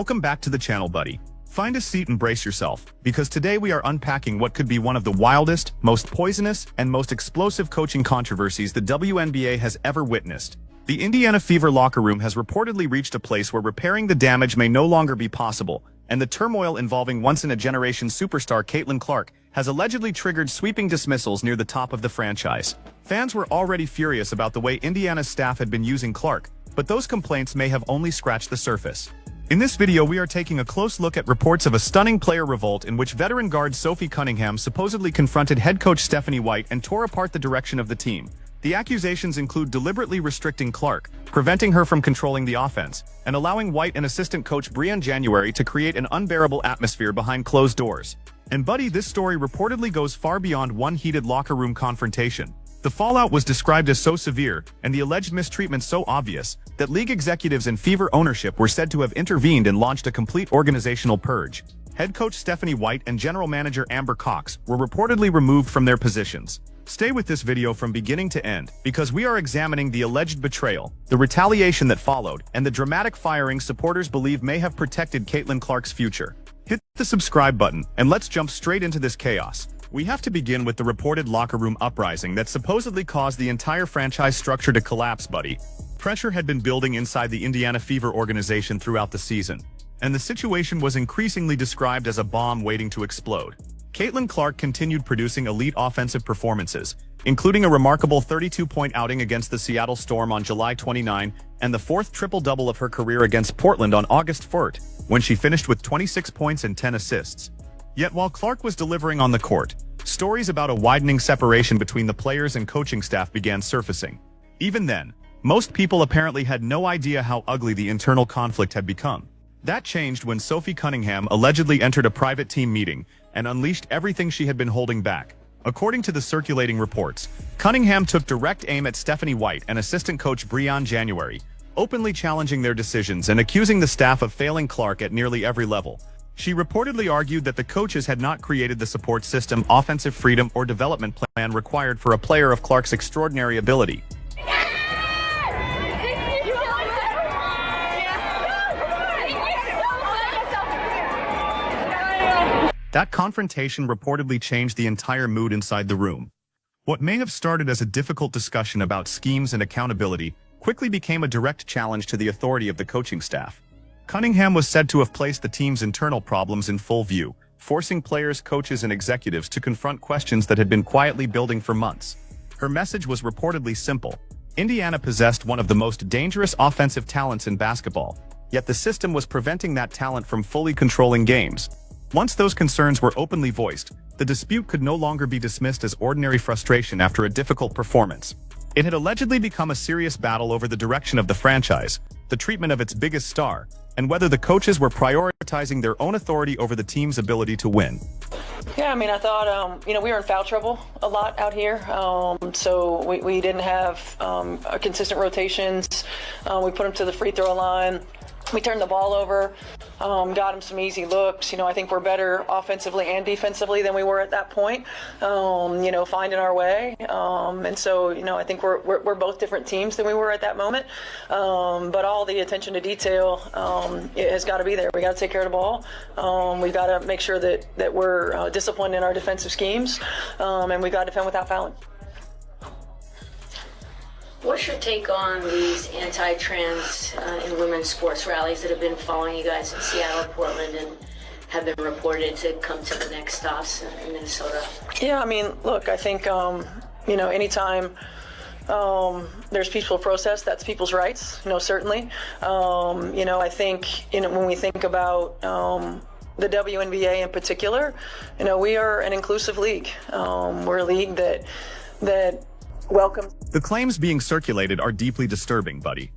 Welcome back to the channel, buddy. Find a seat and brace yourself, because today we are unpacking what could be one of the wildest, most poisonous, and most explosive coaching controversies the WNBA has ever witnessed. The Indiana Fever locker room has reportedly reached a place where repairing the damage may no longer be possible, and the turmoil involving once-in-a-generation superstar Caitlin Clark has allegedly triggered sweeping dismissals near the top of the franchise. Fans were already furious about the way Indiana's staff had been using Clark, but those complaints may have only scratched the surface. In this video, we are taking a close look at reports of a stunning player revolt in which veteran guard Sophie Cunningham supposedly confronted head coach Stephanie White and tore apart the direction of the team. The accusations include deliberately restricting Clark, preventing her from controlling the offense, and allowing White and assistant coach WNBA January to create an unbearable atmosphere behind closed doors. And buddy, this story reportedly goes far beyond one heated locker room confrontation. The fallout was described as so severe, and the alleged mistreatment so obvious, that league executives and Fever ownership were said to have intervened and launched a complete organizational purge. Head coach Stephanie White and general manager Amber Cox were reportedly removed from their positions. Stay with this video from beginning to end, because we are examining the alleged betrayal, the retaliation that followed, and the dramatic firing supporters believe may have protected Caitlin Clark's future. Hit the subscribe button, and let's jump straight into this chaos. We have to begin with the reported locker room uprising that supposedly caused the entire franchise structure to collapse, buddy. Pressure had been building inside the Indiana Fever organization throughout the season, and the situation was increasingly described as a bomb waiting to explode. Caitlin Clark continued producing elite offensive performances, including a remarkable 32-point outing against the Seattle Storm on July 29 and the fourth triple-double of her career against Portland on August 4th, when she finished with 26 points and 10 assists. Yet while Clark was delivering on the court, stories about a widening separation between the players and coaching staff began surfacing. Even then, most people apparently had no idea how ugly the internal conflict had become. That changed when Sophie Cunningham allegedly entered a private team meeting and unleashed everything she had been holding back. According to the circulating reports, Cunningham took direct aim at Stephanie White and assistant coach WNBA January, openly challenging their decisions and accusing the staff of failing Clark at nearly every level. She reportedly argued that the coaches had not created the support system, offensive freedom, or development plan required for a player of Clark's extraordinary ability. That confrontation reportedly changed the entire mood inside the room. What may have started as a difficult discussion about schemes and accountability quickly became a direct challenge to the authority of the coaching staff. Cunningham was said to have placed the team's internal problems in full view, forcing players, coaches, and executives to confront questions that had been quietly building for months. Her message was reportedly simple. Indiana possessed one of the most dangerous offensive talents in basketball, yet the system was preventing that talent from fully controlling games. Once those concerns were openly voiced, the dispute could no longer be dismissed as ordinary frustration after a difficult performance. It had allegedly become a serious battle over the direction of the franchise, the treatment of its biggest star, and whether the coaches were prioritizing their own authority over the team's ability to win. Yeah, I mean, I thought, we were in foul trouble a lot out here, so we didn't have consistent rotations. We put them to the free throw line. We turned the ball over, got them some easy looks. I think we're better offensively and defensively than we were at that point, finding our way. And so, I think we're both different teams than we were at that moment. But all the attention to detail it has got to be there. We got to take care of the ball. We've got to make sure that we're disciplined in our defensive schemes, and we've got to defend without fouling. What's your take on these anti-trans in women's sports rallies that have been following you guys in Seattle, Portland, and have been reported to come to the next stops in Minnesota? Yeah, I mean, look, I think, anytime there's peaceful protest, that's people's rights, certainly. I think, when we think about the WNBA in particular, we are an inclusive league. We're a league that welcomes. The claims being circulated are deeply disturbing, buddy.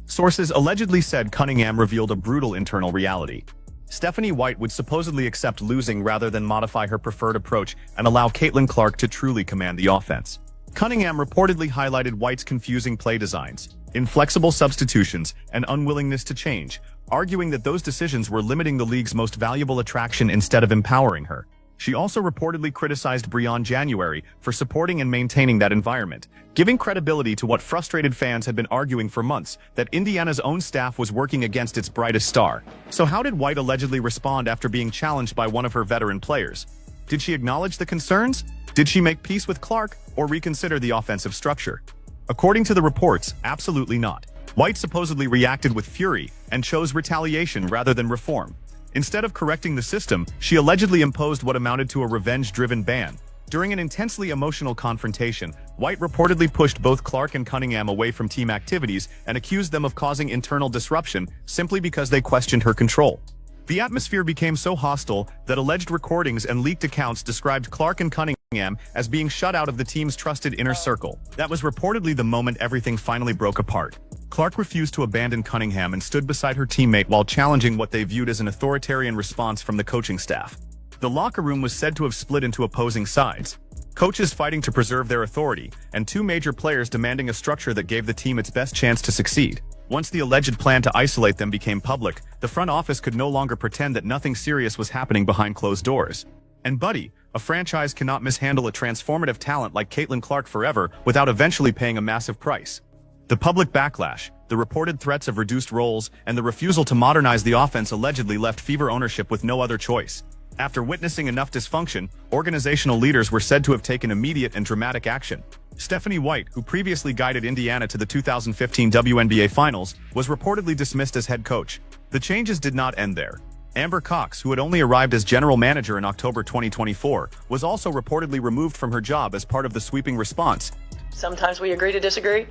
Sources allegedly said Cunningham revealed a brutal internal reality. Stephanie White would supposedly accept losing rather than modify her preferred approach and allow Caitlin Clark to truly command the offense. Cunningham reportedly highlighted White's confusing play designs, inflexible substitutions, and unwillingness to change, arguing that those decisions were limiting the league's most valuable attraction instead of empowering her. She also reportedly criticized Breon January for supporting and maintaining that environment, giving credibility to what frustrated fans had been arguing for months, that Indiana's own staff was working against its brightest star. So how did White allegedly respond after being challenged by one of her veteran players? Did she acknowledge the concerns? Did she make peace with Clark or reconsider the offensive structure? According to the reports, absolutely not. White supposedly reacted with fury and chose retaliation rather than reform. Instead of correcting the system, she allegedly imposed what amounted to a revenge-driven ban. During an intensely emotional confrontation, White reportedly pushed both Clark and Cunningham away from team activities and accused them of causing internal disruption simply because they questioned her control. The atmosphere became so hostile that alleged recordings and leaked accounts described Clark and Cunningham as being shut out of the team's trusted inner circle. That was reportedly the moment everything finally broke apart. Clark refused to abandon Cunningham and stood beside her teammate while challenging what they viewed as an authoritarian response from the coaching staff. The locker room was said to have split into opposing sides, coaches fighting to preserve their authority, and two major players demanding a structure that gave the team its best chance to succeed. Once the alleged plan to isolate them became public, the front office could no longer pretend that nothing serious was happening behind closed doors. And buddy, a franchise cannot mishandle a transformative talent like Caitlin Clark forever without eventually paying a massive price. The public backlash, the reported threats of reduced roles, and the refusal to modernize the offense allegedly left Fever ownership with no other choice. After witnessing enough dysfunction, organizational leaders were said to have taken immediate and dramatic action. Stephanie White, who previously guided Indiana to the 2015 WNBA Finals, was reportedly dismissed as head coach. The changes did not end there. Amber Cox, who had only arrived as general manager in October 2024, was also reportedly removed from her job as part of the sweeping response. Sometimes we agree to disagree.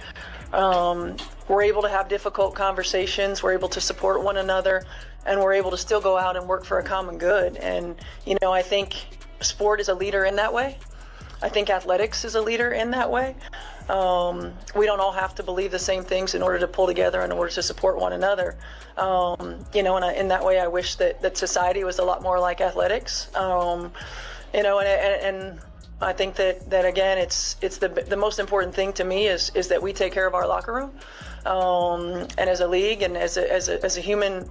We're able to have difficult conversations. We're able to support one another, and we're able to still go out and work for a common good. And, I think sport is a leader in that way. I think athletics is a leader in that way. We don't all have to believe the same things in order to pull together, in order to support one another. And in that way, I wish that society was a lot more like athletics. And I think that again, it's the most important thing to me is that we take care of our locker room, and as a league and as a human,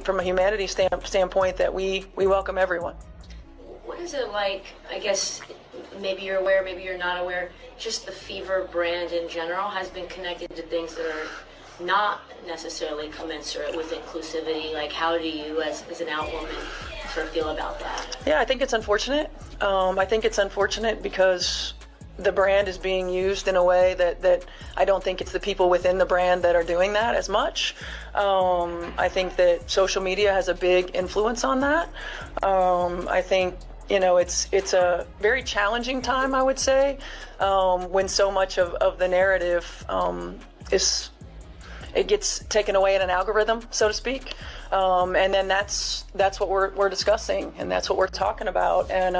from a humanity standpoint, that we welcome everyone. What is it like, I guess, maybe you're aware, maybe you're not aware, just the Fever brand in general has been connected to things that are not necessarily commensurate with inclusivity. Like, how do you, as an out woman, sort of feel about that? Yeah, I think it's unfortunate. I think it's unfortunate because the brand is being used in a way that I don't think it's the people within the brand that are doing that as much. I think that social media has a big influence on that. I think it's a very challenging time, I would say, when so much of the narrative it gets taken away in an algorithm, so to speak. And then that's what we're discussing, and that's what we're talking about. And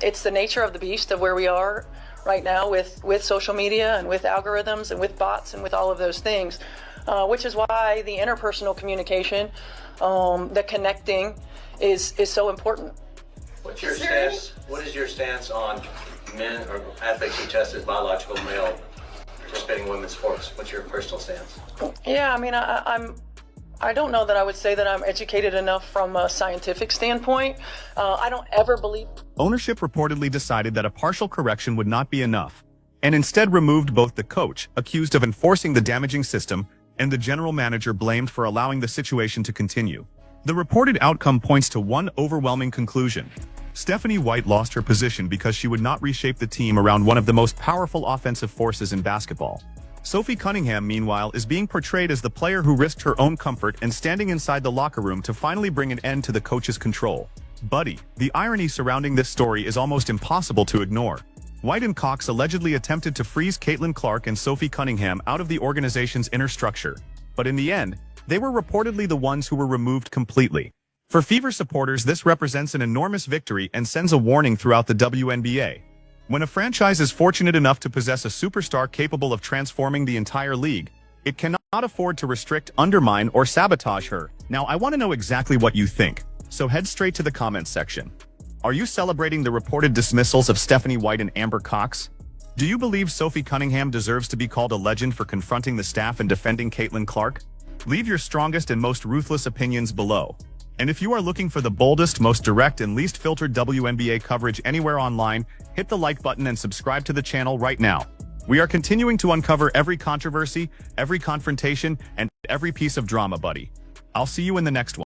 it's the nature of the beast of where we are right now with social media and with algorithms and with bots and with all of those things, which is why the interpersonal communication, the connecting is so important. What's your stance? What is your stance on men or athletes who test as biological male participating in women's sports? What's your personal stance? Yeah, I mean, I don't know that I would say that I'm educated enough from a scientific standpoint. I don't ever believe. Ownership reportedly decided that a partial correction would not be enough, and instead removed both the coach, accused of enforcing the damaging system, and the general manager blamed for allowing the situation to continue. The reported outcome points to one overwhelming conclusion. Stephanie White lost her position because she would not reshape the team around one of the most powerful offensive forces in basketball. Sophie Cunningham, meanwhile, is being portrayed as the player who risked her own comfort and standing inside the locker room to finally bring an end to the coach's control. Buddy, the irony surrounding this story is almost impossible to ignore. White and Cox allegedly attempted to freeze Caitlin Clark and Sophie Cunningham out of the organization's inner structure, but in the end, they were reportedly the ones who were removed completely. For Fever supporters, this represents an enormous victory and sends a warning throughout the WNBA. When a franchise is fortunate enough to possess a superstar capable of transforming the entire league, it cannot afford to restrict, undermine, or sabotage her. Now, I want to know exactly what you think, so head straight to the comments section. Are you celebrating the reported dismissals of Stephanie White and Amber Cox? Do you believe Sophie Cunningham deserves to be called a legend for confronting the staff and defending Caitlin Clark? Leave your strongest and most ruthless opinions below. And if you are looking for the boldest, most direct, and least filtered WNBA coverage anywhere online, hit the like button and subscribe to the channel right now. We are continuing to uncover every controversy, every confrontation, and every piece of drama, buddy. I'll see you in the next one.